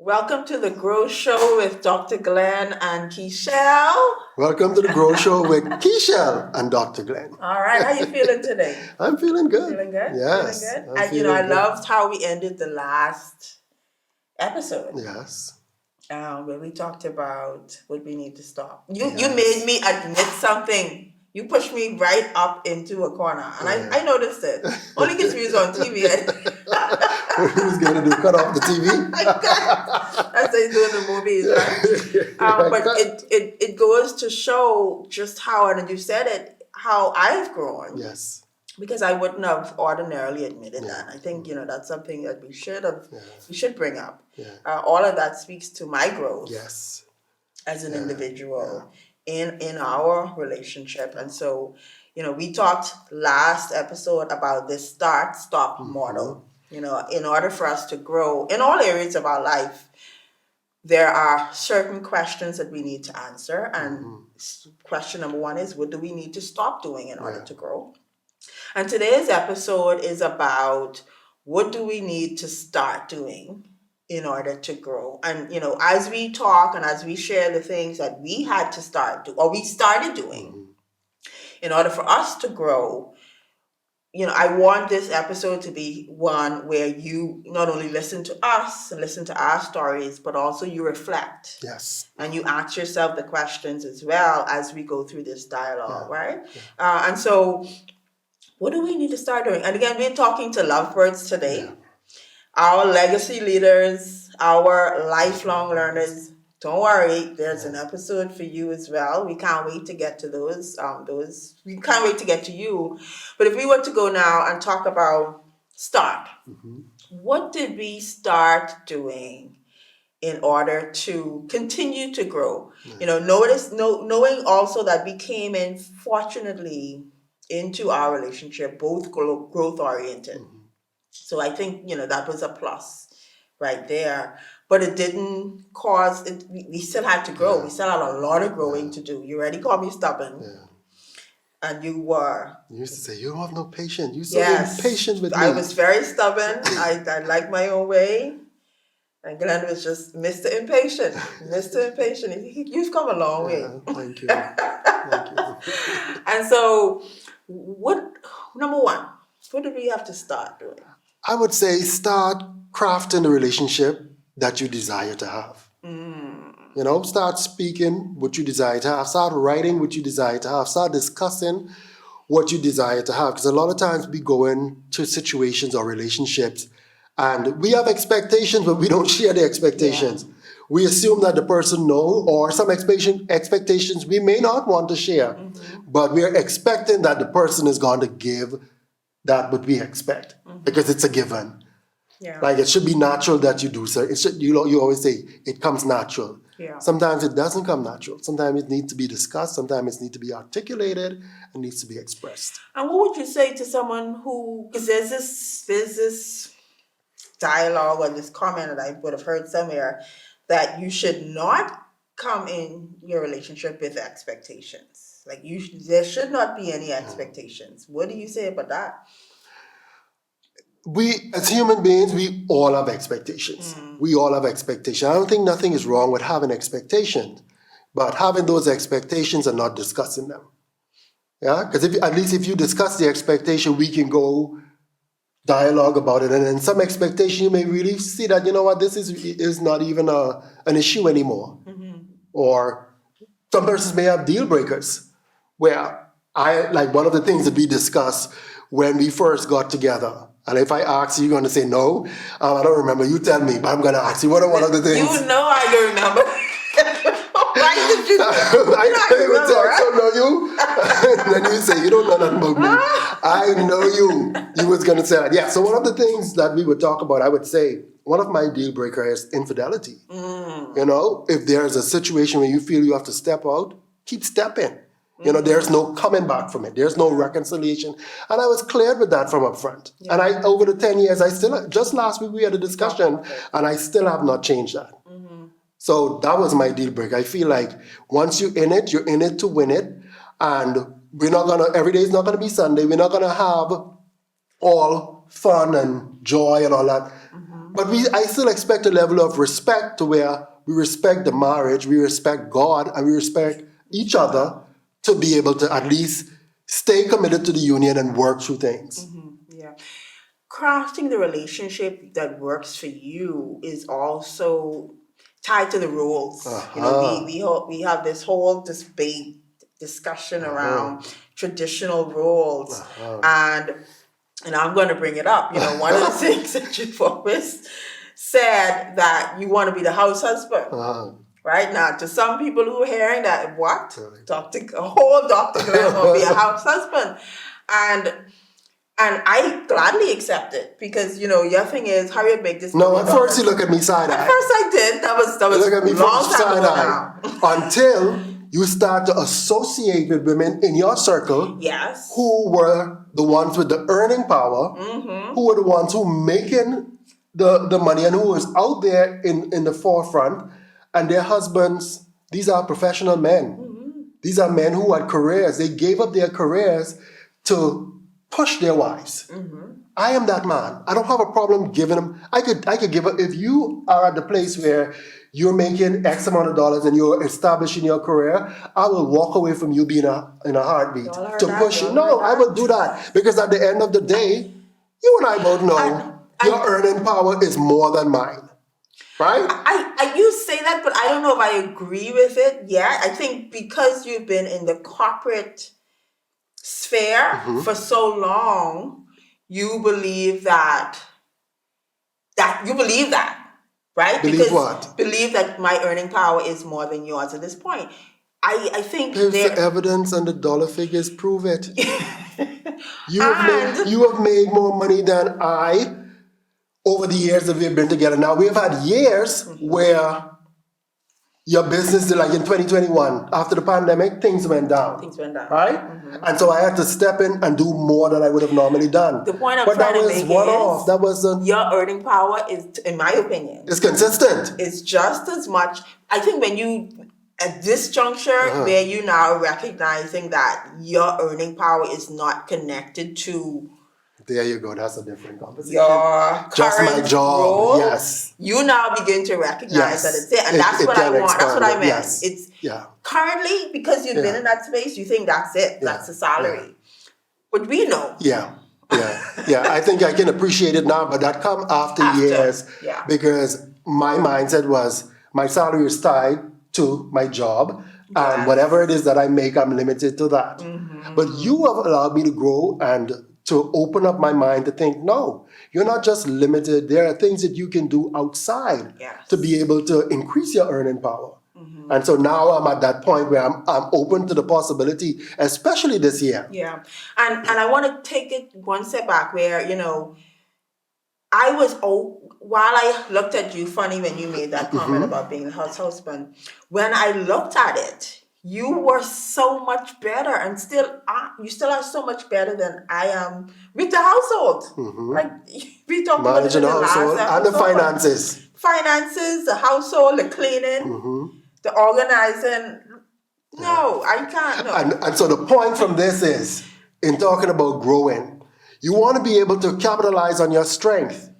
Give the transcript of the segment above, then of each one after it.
Welcome to the Grow Show with Dr. Glenn and Keshelle. Welcome to the Grow Show with Keshelle and Dr. Glenn. All right, how you feeling today? I'm feeling good. Feeling good? Yes. Feeling good? I'm And feeling I good. loved how we ended the last episode. Yes. Where we talked about what we need to stop. You Yes. made me admit something. You pushed me right up into a corner, and I noticed it. Only because we was on TV. Who's going to do? Cut off the TV? That's how you do in the movies, right? But it goes to show just how, and you said it, how I've grown. Yes. Because I wouldn't have ordinarily admitted Yeah. that. I think that's something that we should bring up. Yeah. All of that speaks to my growth. Yes. As an individual in our relationship. And so, we talked last episode about this start-stop model. In order for us to grow in all areas of our life, there are certain questions that we need to answer. And question number one is, what do we need to stop doing in order to grow? And today's episode is about what do we need to start doing in order to grow. And, as we talk and as we share the things that we had to start or we started doing in order for us to grow, I want this episode to be one where you not only listen to us and listen to our stories, but also you reflect. Yes. And you ask yourself the questions as well as we go through this dialogue, right? And so what do we need to start doing? And again, we're talking to lovebirds today. Our legacy leaders, our lifelong learners. Don't worry, there's an episode for you as well. We can't wait to get to those. We can't wait to get to you. But if we were to go now and talk about start, what did we start doing in order to continue to grow? Knowing also that we came in, fortunately, into our relationship, both growth oriented. So I think, that was a plus right there. But it didn't cause it. We still had to grow. We still had a lot of growing to do. You already called me stubborn. And you were. You used to say, you don't have no patience. You're so impatient with me. I was very stubborn. I liked my own way. And Glenn was just Mr. Impatient. Mr. Impatient. You've come a long way. Thank you. Thank you. And so, number one, what do we have to start doing? I would say start crafting the relationship that you desire to have. Start speaking what you desire to have. Start writing what you desire to have. Start discussing what you desire to have. Because a lot of times we go into situations or relationships and we have expectations, but we don't share the expectations. We assume that the person knows, or some expectations we may not want to share, but we're expecting that the person is going to give that what we expect because it's a given. Like it should be natural that you do so. It should. You always say it comes natural. Sometimes it doesn't come natural. Sometimes it needs to be discussed. Sometimes it needs to be articulated and needs to be expressed. And what would you say to someone who, because there's this dialogue or this comment that I would have heard somewhere that you should not come in your relationship with expectations. Like there should not be any expectations. What do you say about that? We, as human beings, we all have expectations. We all have expectations. I don't think nothing is wrong with having expectations, but having those expectations and not discussing them. Because at least if you discuss the expectation, we can go dialogue about it. And then some expectation, you may really see that, this is not even an issue anymore. Or some persons may have deal breakers where one of the things that we discussed when we first got together. And if I ask you, you're going to say no. I don't remember. You tell me, but I'm going to ask you. What are one of the things? You know I don't remember. Why did you? I don't know you. Then you say, you don't know nothing about me. I know you. You was going to say that. Yeah, so one of the things that we would talk about, I would say, one of my deal breakers is infidelity. If there's a situation where you feel you have to step out, keep stepping. There's no coming back from it. There's no reconciliation. And I was clear with that from up front. And over the 10 years, just last week we had a discussion, and I still have not changed that. So that was my deal breaker. I feel like once you're in it to win it. And every day is not going to be Sunday. We're not going to have all fun and joy and all that. But I still expect a level of respect to where we respect the marriage, we respect God, and we respect each other to be able to at least stay committed to the union and work through things. Yeah. Crafting the relationship that works for you is also tied to the roles. You know, we have this whole debate discussion around traditional roles, and I'm going to bring it up. You know, one of the things that you've always said that you want to be the house husband. Right now, to some people who are hearing that, what? Dr. Glenn will be a house husband. And I gladly accept it because, you know, your thing is, how you make this. No, at first you look at me side eye. At first I did. That was look at me long time ago now. Until you start to associate with women in your circle. Yes. Who were the ones with the earning power, who were the ones who making the money and who was out there in the forefront, and their husbands, these are professional men. These are men who had careers. They gave up their careers to push their wives. I am that man. I don't have a problem giving them. I could give up. If you are at the place where you're making X amount of dollars and you're establishing your career, I will walk away from you being in a heartbeat to push you. No, I will do that because at the end of the day, you and I both know your earning power is more than mine. Right? I you say that, but I don't know if I agree with it yet. I think because you've been in the corporate sphere for so long, you believe that right? Believe what? Believe that my earning power is more than yours at this point. I think there's the evidence and the dollar figures prove it. You have made more money than I over the years that we've been together. Now, we've had years where your business, like in 2021, after the pandemic, things went down. Right? And so I had to step in and do more than I would have normally done. The point I'm trying to make is that wasn't your earning power is, in my opinion, it's consistent. It's just as much. I think when you, at this juncture, where you now recognizing that your earning power is not connected to. There you go. That's a different conversation. Your just my job. Role, yes. You now begin to recognize that it's it, and that's what I want. That's what I meant. Yes. It's currently because you've been in that space. You think that's it. That's the salary. But we know. Yeah. I think I can appreciate it now, but that come after years. Yeah. Because my mindset was my salary is tied to my job, and whatever it is that I make, I'm limited to that. But you have allowed me to grow and to open up my mind to think, no, you're not just limited. There are things that you can do outside to be able to increase your earning power. And so now I'm at that point where I'm open to the possibility, especially this year. Yeah. And I want to take it one step back where, you know, while I looked at you funny when you made that comment about being the house husband, when I looked at it, you were so much better, and you still are so much better than I am with the household. Like we talked about managing the household and the finances, the household, the cleaning, the organizing. No, I can't. No. And so the point from this is, in talking about growing, you want to be able to capitalize on your strength,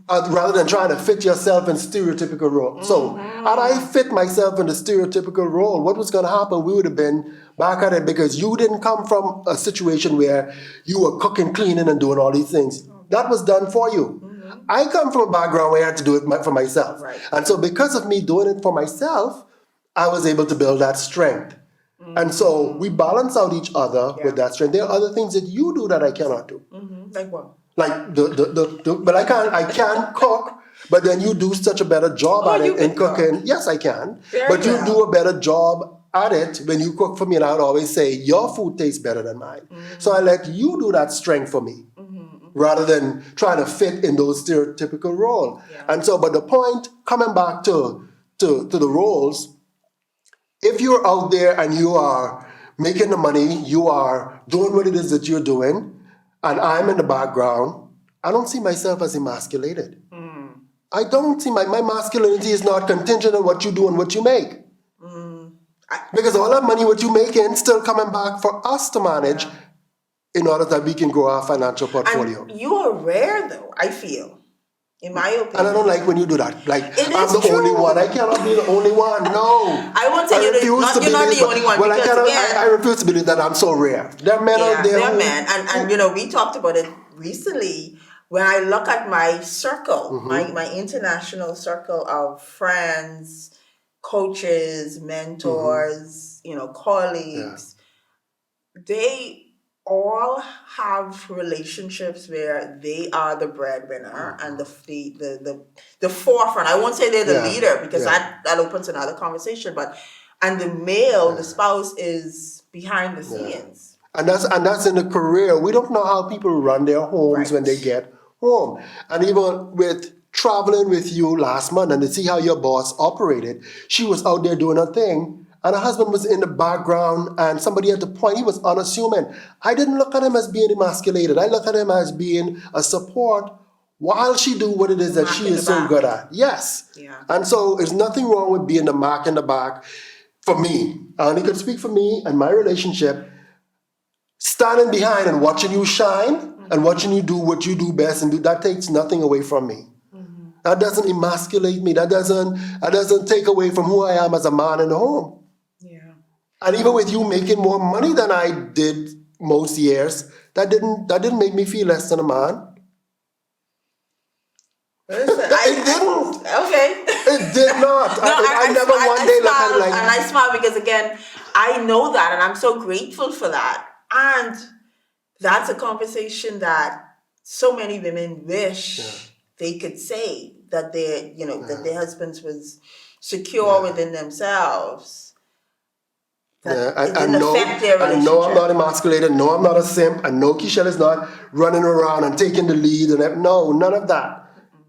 rather than trying to fit yourself in stereotypical role. So, had I fit myself in the stereotypical role, what was going to happen? We would have been back at it because you didn't come from a situation where you were cooking, cleaning, and doing all these things. That was done for you. I come from a background where I had to do it for myself. Right. And so because of me doing it for myself, I was able to build that strength. And so we balance out each other with that strength. There are other things that you do that I cannot do. Like what? Like but I can't cook, but then you do such a better job at it in cooking. Yes, I can. But you do a better job at it when you cook for me, and I would always say, your food tastes better than mine. So I let you do that strength for me, rather than trying to fit in those stereotypical roles. And so, but the point, coming back to the roles, if you're out there and you are making the money, you are doing what it is that you're doing, and I'm in the background, I don't see myself as emasculated. I don't see my masculinity is not contingent on what you do and what you make. Because all that money, what you make, is still coming back for us to manage in order that we can grow our financial portfolio. And you are rare, though, I feel. in my And I don't opinion. like when you do that. Like, It I'm is the only true. one. I cannot be the only one. No. I won't say you're not the only one Well, I because cannot. I again, refuse to believe that I'm so rare. There are men out yeah, there they're who. men, and you know we talked about it recently. When I look at my circle, Mm-hmm, my international circle of friends, coaches, mm-hmm, mentors, yeah. colleagues, they all have relationships where they are the breadwinner and Mm-hmm. the forefront. I won't say they're the Yeah. leader because Yeah. that opens another conversation, but and the male, the Yeah. spouse is behind the Yeah. scenes. And that's in a career. We don't know how people run their homes when Right. they get home. And even with traveling with you last month and to see how your boss operated, she was out there doing her thing, and her husband was in the background, and somebody at the point, he was unassuming. I didn't look at him as being emasculated. I look at him as being a support while she do what it is that Mark she in the is so good back. at. Yes. Yeah. And so there's nothing wrong with being the mark in the back. For me, I only can speak for me and my relationship. Standing behind and watching you shine and watching you do what you do best and do that takes nothing away from me. Mm-hmm. That doesn't emasculate me. That doesn't take away from who I am as a man in the home. Yeah. And even with you making more money than I did most years, that didn't make me feel less than a man. Listen, It didn't. okay. It did not. No, I never one day looked at it smile like, and I smile because again, I know that and I'm so grateful for that. And that's a conversation that so many women yeah, wish they could say that that yeah, their husbands was secure yeah. within themselves, Yeah, that it didn't affect their and no, I'm not relationship. emasculated. No, I'm not a simp. And no, Keshelle is not running around and taking the lead. No, none of that. Mm-mm.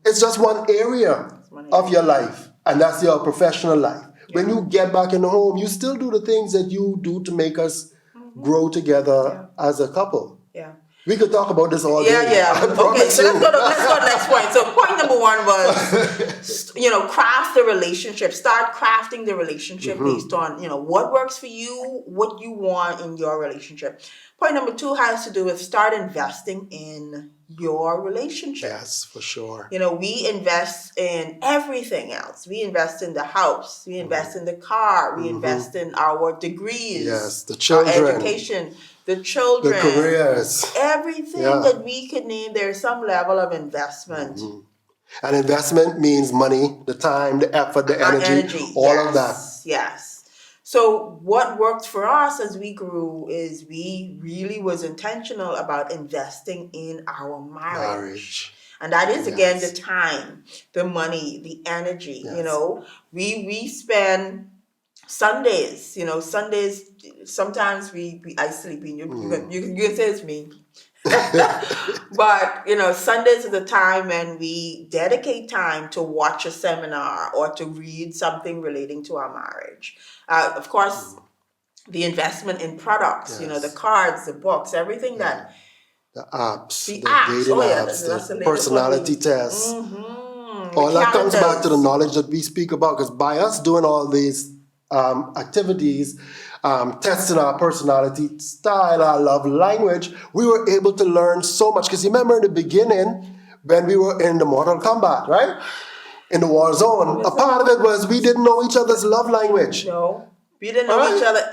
It's just one area That's one of your area. life, and that's your professional life. When Yeah. you get back in the home, you still do the things that you do to make us Hmm. grow together Yeah. as a couple. Yeah. We could talk about this all Yeah, day. I yeah. Okay, promise so you. let's go to the next point. So point number one was, craft the relationship. Start crafting the relationship based Mhm. on, what works for you, what you want in your relationship. Point number two has to do with start investing in your relationship. Yes, for sure. We invest in everything else. We invest in the house. We invest in the car. We Hmm. invest in our degrees, Yes, the our children, education, the the children, careers. everything Yeah. that we could name. There's some level of investment. Mhm. And investment means money, the time, the effort, the energy, Energy, all of that. yes. So what worked for us as we grew is we really was intentional about investing in our marriage. Marriage. And that is again the Yes. time, the money, the energy. Yes. We spend Sundays. Sundays. Sometimes I sleep in. Mm. You can say it's me. But Sundays is a time when we dedicate time to watch a seminar or to read something relating to our marriage. Of course, Mm. the investment in products, the Yes. cards, the books, everything Yeah. that The apps, the the apps. dating Oh yeah, apps, that's the the latest one. personality tests. The All that comes back to the calendars. knowledge that we speak about, because by us doing all these activities, testing our personality style, our love language, we were able to learn so much. Because you remember in the beginning, when we were in the Mortal Kombat, right? In the war zone, a part of it was we didn't know each other's love language. No, we didn't know each Right? other.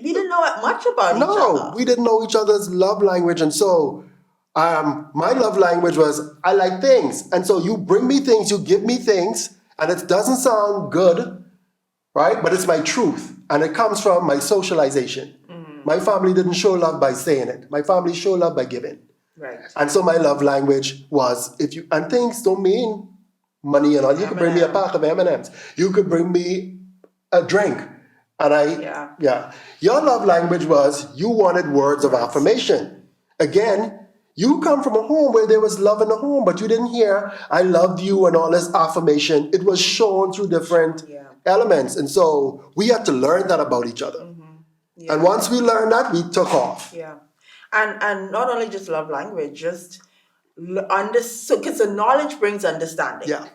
We didn't know much about each No, other. we didn't know each other's love language. And so my love language was I like things. And so you bring me things, you give me things, and it doesn't sound good, right? But it's my truth. And it comes from my socialization. My family didn't show love by saying it. My family showed love by giving. Right. And so my love language was and things don't mean money and all. You could bring me a M&M. pack of M&Ms. You could bring me a drink. And Yeah. Your love language was you wanted words of affirmation. Again, you come from a home where there was love in the home, but you didn't hear, I loved you and all this affirmation. It was shown through different Yeah. elements. And so we had to learn that about each other. Yeah. And once we learned that, we took off. Yeah. And not only just love language, just because the knowledge brings understanding. Yeah.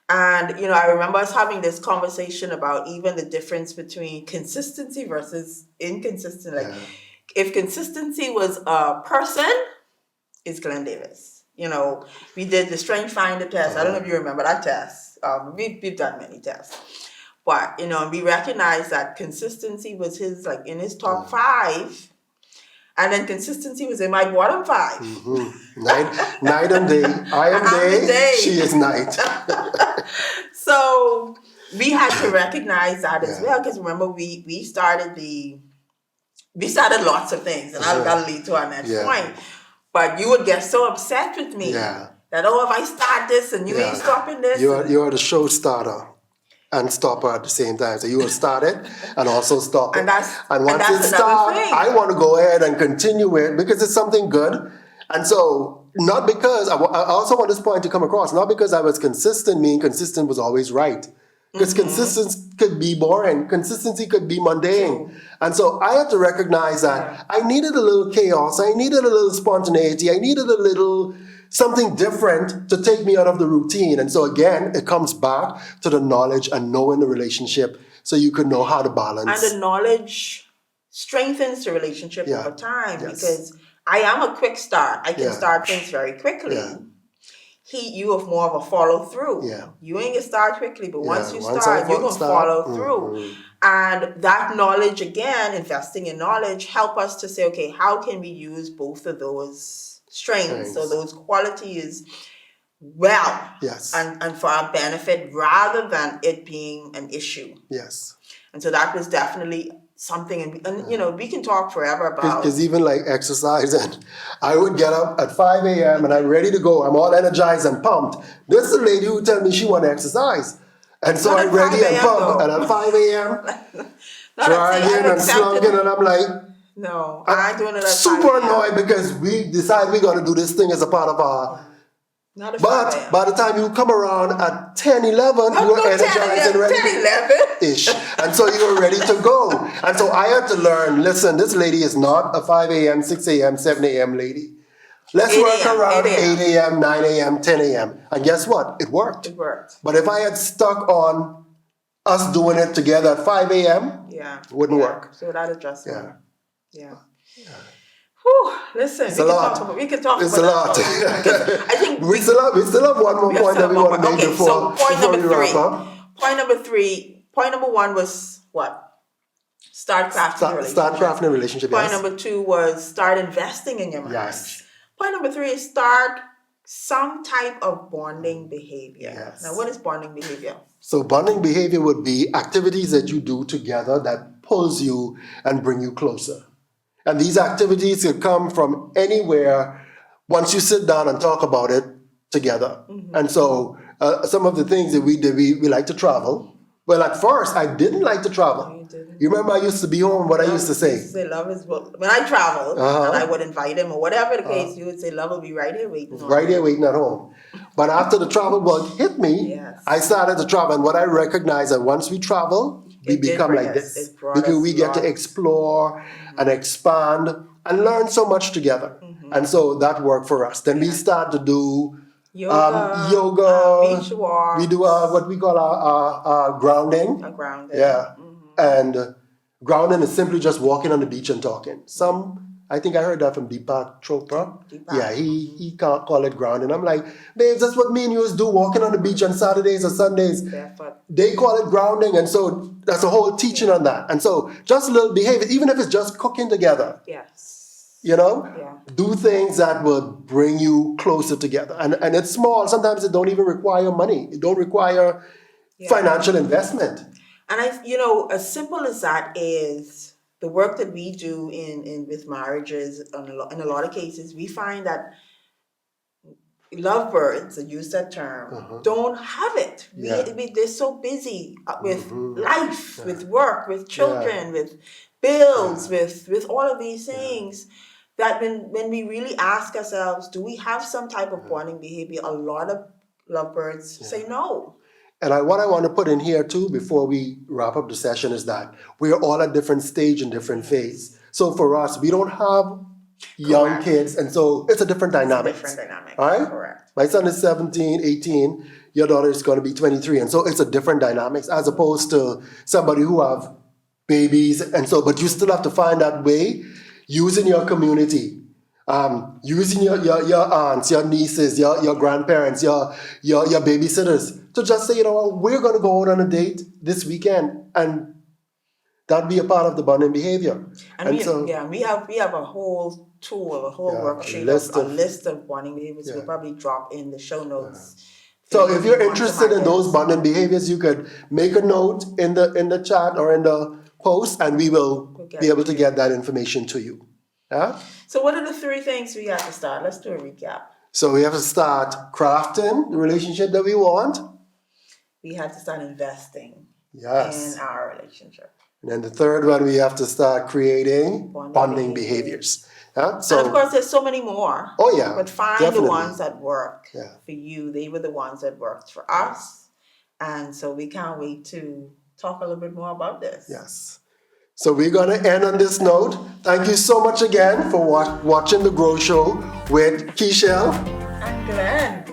And I remember us having this conversation about even the difference between consistency versus inconsistency. Like Yeah. if consistency was a person, it's Glenn Davis. You know, we did the strength finder test. I don't know if you remember that test. We've done many tests. But, you know, we recognized that consistency was his, like, in his top five. And then consistency was in my bottom five. Night and day. I am day. She is night. So we had to recognize that as well. Because remember, we started lots of things. And that'll lead to our next point. But you would get so upset with me that, oh, if I start this and you ain't stopping this. You're the show starter and stopper at the same time. So you will start it and also stop it. And once it starts, I want to go ahead and continue it because it's something good. And so, not because, I also want this point to come across, not because I was consistent, meaning consistent was always right. Because consistency could be boring. Consistency could be mundane. And so I had to recognize that I needed a little chaos. I needed a little spontaneity. I needed a little something different to take me out of the routine. And so again, it comes back to the knowledge and knowing the relationship so you could know how to balance. And the knowledge strengthens the relationship over time because I am a quick start. I can start things very quickly. You have more of a follow through. You ain't gonna start quickly, but once you start, you're gonna follow through. And that knowledge, again, investing in knowledge, help us to say, okay, how can we use both of those strengths or those qualities well and for our benefit rather than it being an issue. And so that was definitely something, and you know, we can talk forever about. Because even like exercise, and I would get up at 5 a.m. and I'm ready to go. I'm all energized and pumped. This is a lady who tell me she want to exercise, and so I'm ready and pumped. And at 5 a.m. trying and slugging, and I'm like, no, I'm doing it at super annoyed because we decide we're going to do this thing as a part of our. But by the time you come around at 10, 11, you were energized and ready. 10, 11-ish. And so you were ready to go. And so I had to learn, listen, this lady is not a 5 a.m., 6 a.m., 7 a.m. lady. Let's work around 8 a.m., 9 a.m., 10 a.m. And guess what? It worked. It worked. But if I had stuck on us doing it together at 5 a.m., it wouldn't work. So that adjustment. Whew, listen, we can talk about it's a lot. I think we still have one more point that we want to make before we wrap up. Point number one was what? Start crafting a relationship. Point number two was start investing in your marriage. Point number three is start some type of bonding behavior. Now, what is bonding behavior? So bonding behavior would be activities that you do together that pulls you and bring you closer. And these activities can come from anywhere once you sit down and talk about it together. And so some of the things that we did, we like to travel. Well, at first, I didn't like to travel. No, you didn't. You remember I used to be home, what I used to say? Love is what, when I traveled and I would invite him or whatever the case, you would say, love will be right here waiting. Right here waiting at home. But after the travel bug hit me, I started to travel. And what I recognized that once we travel, we become like this. Because we get to explore and expand and learn so much together. And so that worked for us. Then we start to do yoga, beach walks. We do what we call our grounding. Grounding. And grounding is simply just walking on the beach and talking. I think I heard that from Deepak Chopra. He can't call it grounding. I'm like, babe, that's what me and you do, walking on the beach on Saturdays or Sundays. Barefoot. They call it grounding, and so that's a whole teaching on that. And so just a little behavior, even if it's just cooking together. You know? Do things that will bring you closer together. And it's small. Sometimes it don't even require money. It don't require financial investment. And as simple as that is the work that we do in with marriages, in a lot of cases, we find that lovebirds, to use that term, don't have it. They're so busy with life, with work, with children, with bills, with all of these things, that when we really ask ourselves, do we have some type of bonding behavior, a lot of lovebirds say no. And what I want to put in here too, before we wrap up the session, is that we are all at different stage and different phase. So for us, we don't have young kids, and so it's a different dynamic. All right? Correct. My son is 17, 18. Your daughter is going to be 23. And so it's a different dynamics as opposed to somebody who have babies. And so, but you still have to find that way using your community Using your aunts, your nieces, your grandparents, your babysitters to just say, you know what, we're going to go out on a date this weekend, and that be a part of the bonding behavior. And we have a whole tool, a whole worksheet, a list of bonding behaviors. We'll probably drop in the show notes. So if you're interested in those bonding behaviors, you could make a note in the chat or in the post, and we will be able to get that information to you. Yeah? So what are the 3 things we have to start? Let's do a recap. So we have to start crafting the relationship that we want. We have to start investing in our relationship. And then the third one, we have to start creating bonding behaviors. Yeah? So, and of course, there's so many more. Oh yeah, but find definitely the ones that work for you. They were the ones that worked for us. And so we can't wait to talk a little bit more about this. Yes. So we're going to end on this note. Thank you so much again for watching The Grow Show with Keshelle and Glenn.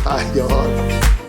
Hi, y'all.